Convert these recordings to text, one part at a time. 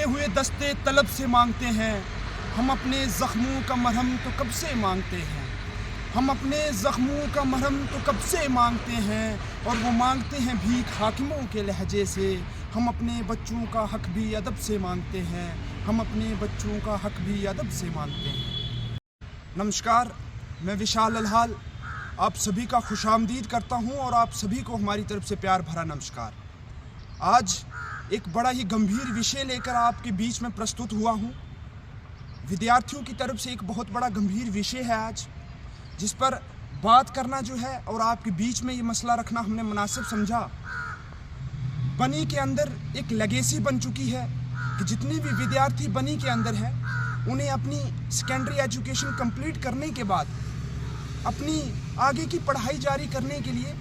हुए दस्ते तलब से मांगते हैं, हम अपने ज़ख्मों का मरहम तो कब से मांगते हैं। हम अपने ज़ख्मों का मरहम तो कब से मांगते हैं, और वो मांगते हैं भीख हाकिमों के लहजे से। हम अपने बच्चों का हक भी अदब से मांगते हैं, हम अपने बच्चों का हक भी अदब से मांगते हैं। नमस्कार, मैं विशाल अलहाल आप सभी का खुशामदीद करता हूं और आप सभी को हमारी तरफ से प्यार भरा नमस्कार। आज एक बड़ा ही गंभीर विषय लेकर आपके बीच में प्रस्तुत हुआ हूं। विद्यार्थियों की तरफ से एक बहुत बड़ा गंभीर विषय है आज, जिस पर बात करना जो है और आपके बीच में ये मसला रखना हमने मुनासिब समझा। बनी के अंदर एक लेगेसी बन चुकी है कि जितने भी विद्यार्थी बनी के अंदर है, उन्हें अपनी सेकेंडरी एजुकेशन कंप्लीट करने के बाद अपनी आगे की पढ़ाई जारी करने के लिए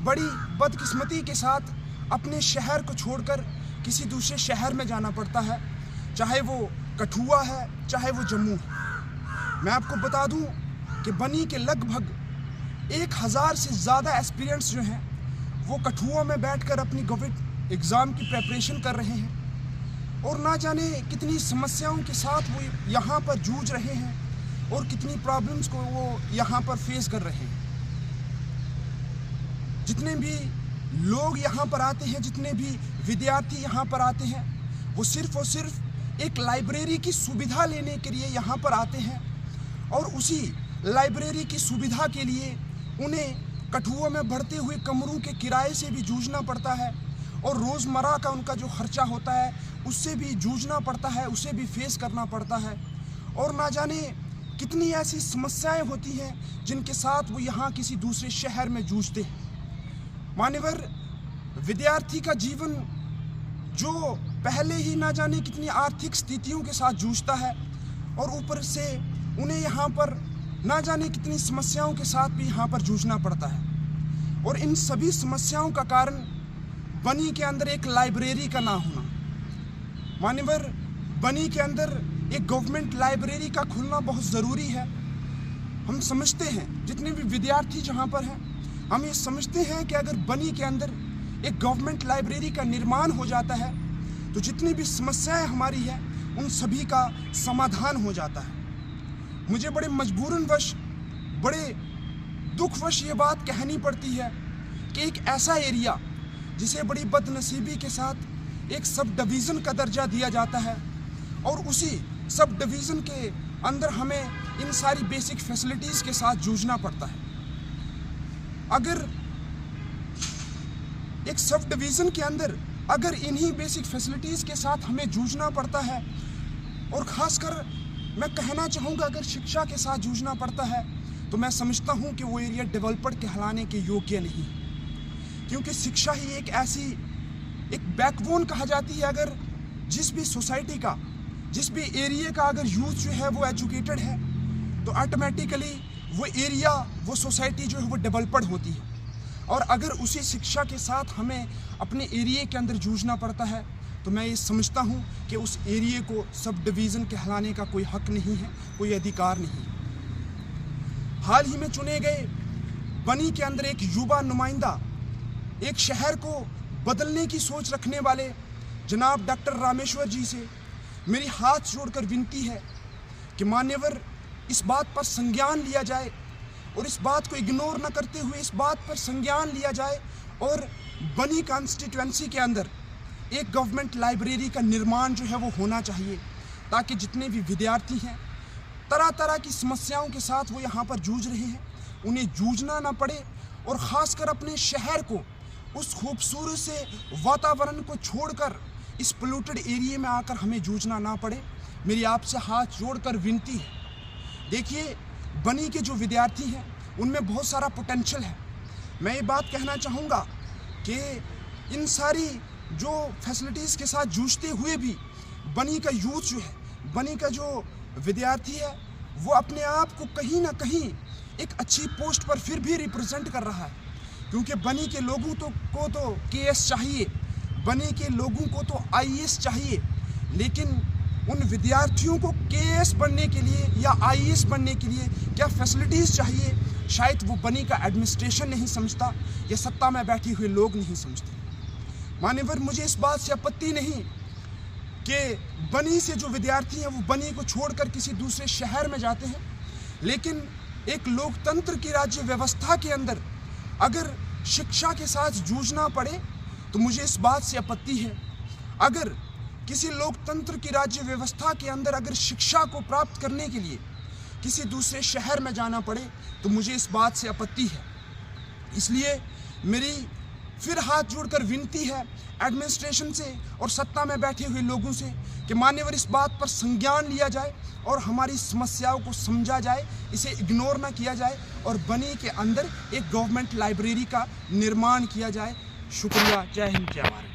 बड़ी बदकिस्मती के साथ अपने शहर को छोड़कर किसी दूसरे शहर में जाना पड़ता है, चाहे वो कठुआ है, चाहे वो जम्मू है। मैं आपको बता दूं कि बनी के लगभग 1000 से ज़्यादा एस्पिरेंट्स जो हैं वो कठुआ में बैठकर अपनी गवर्नमेंट एग्ज़ाम की प्रेपरेशन कर रहे हैं, और ना जाने कितनी समस्याओं के साथ वो यहाँ पर जूझ रहे हैं और कितनी प्रॉब्लम्स को वो यहाँ पर फेस कर रहे हैं। जितने भी लोग यहाँ पर आते हैं, जितने भी विद्यार्थी यहाँ पर आते हैं, वो सिर्फ़ और सिर्फ एक लाइब्रेरी की सुविधा लेने के लिए यहाँ पर आते हैं, और उसी लाइब्रेरी की सुविधा के लिए उन्हें कठुआ में बढ़ते हुए कमरों के किराए से भी जूझना पड़ता है, और रोज़मर्रा का उनका जो खर्चा होता है उससे भी जूझना पड़ता है, उसे भी फेस करना पड़ता है। और ना जाने कितनी ऐसी समस्याएं होती हैं जिनके साथ वो यहाँ किसी दूसरे शहर में जूझते हैं। मान्यवर, विद्यार्थी का जीवन जो पहले ही ना जाने कितनी आर्थिक स्थितियों के साथ जूझता है, और ऊपर से उन्हें यहाँ पर ना जाने कितनी समस्याओं के साथ भी यहाँ पर जूझना पड़ता है। और इन सभी समस्याओं का कारण बनी के अंदर एक लाइब्रेरी का ना होना। मान्यवर, बनी के अंदर एक गवर्नमेंट लाइब्रेरी का खुलना बहुत ज़रूरी है। हम समझते हैं, जितने भी विद्यार्थी जहाँ पर हैं, हम ये समझते हैं कि अगर बनी के अंदर एक गवर्नमेंट लाइब्रेरी का निर्माण हो जाता है तो जितनी भी समस्याएं हमारी हैं उन सभी का समाधान हो जाता है। मुझे बड़े मजबूरनवश, बड़े दुखवश ये बात कहनी पड़ती है कि एक ऐसा एरिया जिसे बड़ी बदनसीबी के साथ एक सब डिवीज़न का दर्जा दिया जाता है, और उसी सब डिवीज़न के अंदर हमें इन सारी बेसिक फैसिलिटीज़ के साथ जूझना पड़ता है। अगर एक सब डिवीज़न के अंदर अगर इन्हीं बेसिक फैसिलिटीज़ के साथ हमें जूझना पड़ता है, और ख़ासकर मैं कहना चाहूँगा अगर शिक्षा के साथ जूझना पड़ता है, तो मैं समझता हूँ कि वो एरिया डेवलप्ड कहलाने के योग्य नहीं है। क्योंकि शिक्षा ही एक ऐसी एक बैकबोन कहा जाती है। अगर जिस भी सोसाइटी का, जिस भी एरिया का अगर यूथ जो है वो एजुकेटेड है, तो ऑटोमेटिकली वो एरिया, वो सोसाइटी जो है वो डेवलप्ड होती है। और अगर उसी शिक्षा के साथ हमें अपने एरिया के अंदर जूझना पड़ता है, तो मैं ये समझता हूँ कि उस एरिया को सब डिवीज़न कहलाने का कोई हक नहीं है, कोई अधिकार नहीं है। हाल ही में चुने गए बनी के अंदर एक युवा नुमाइंदा, एक शहर को बदलने की सोच रखने वाले जनाब डॉक्टर रामेश्वर जी से मेरी हाथ जोड़कर विनती है कि मान्यवर, इस बात पर संज्ञान लिया जाए, और इस बात को इग्नोर न करते हुए इस बात पर संज्ञान लिया जाए, और बनी कॉन्स्टिट्यूएंसी के अंदर एक गवर्नमेंट लाइब्रेरी का निर्माण जो है वो होना चाहिए, ताकि जितने भी विद्यार्थी हैं तरह तरह की समस्याओं के साथ वो यहाँ पर जूझ रहे हैं, उन्हें जूझना ना पड़े, और ख़ासकर अपने शहर को, उस खूबसूरत से वातावरण को छोड़कर इस पोल्यूटेड एरिया में आकर हमें जूझना ना पड़े। मेरी आपसे हाथ जोड़कर विनती है। देखिए, बनी के जो विद्यार्थी हैं उनमें बहुत सारा पोटेंशियल है। मैं ये बात कहना चाहूँगा कि इन सारी जो फैसिलिटीज़ के साथ जूझते हुए भी बनी का यूथ जो है, बनी का जो विद्यार्थी है, वो अपने आप को कहीं ना कहीं एक अच्छी पोस्ट पर फिर भी रिप्रेजेंट कर रहा है। क्योंकि बनी के लोगों को तो केएस चाहिए, बनी के लोगों को तो आईएएस चाहिए, लेकिन उन विद्यार्थियों को केएस बनने के लिए या आईएएस बनने के लिए क्या फैसिलिटीज़ चाहिए, शायद वो बनी का एडमिनिस्ट्रेशन नहीं समझता या सत्ता में बैठे हुए लोग नहीं समझते। मान्यवर, मुझे इस बात से आपत्ति नहीं कि बनी से जो विद्यार्थी हैं वो बनी को छोड़कर किसी दूसरे शहर में जाते हैं, लेकिन एक लोकतंत्र की राज्य व्यवस्था के अंदर अगर शिक्षा के साथ जूझना पड़े तो मुझे इस बात से आपत्ति है। अगर किसी लोकतंत्र की राज्य व्यवस्था के अंदर अगर शिक्षा को प्राप्त करने के लिए किसी दूसरे शहर में जाना पड़े तो मुझे इस बात से आपत्ति है। इसलिए मेरी फिर हाथ जोड़कर विनती है एडमिनिस्ट्रेशन से और सत्ता में बैठे हुए लोगों से कि मान्यवर इस बात पर संज्ञान लिया जाए और हमारी समस्याओं को समझा जाए, इसे इग्नोर ना किया जाए और बनी के अंदर एक गवर्नमेंट लाइब्रेरी का निर्माण किया जाए। शुक्रिया। जय हिंद, जय भारत।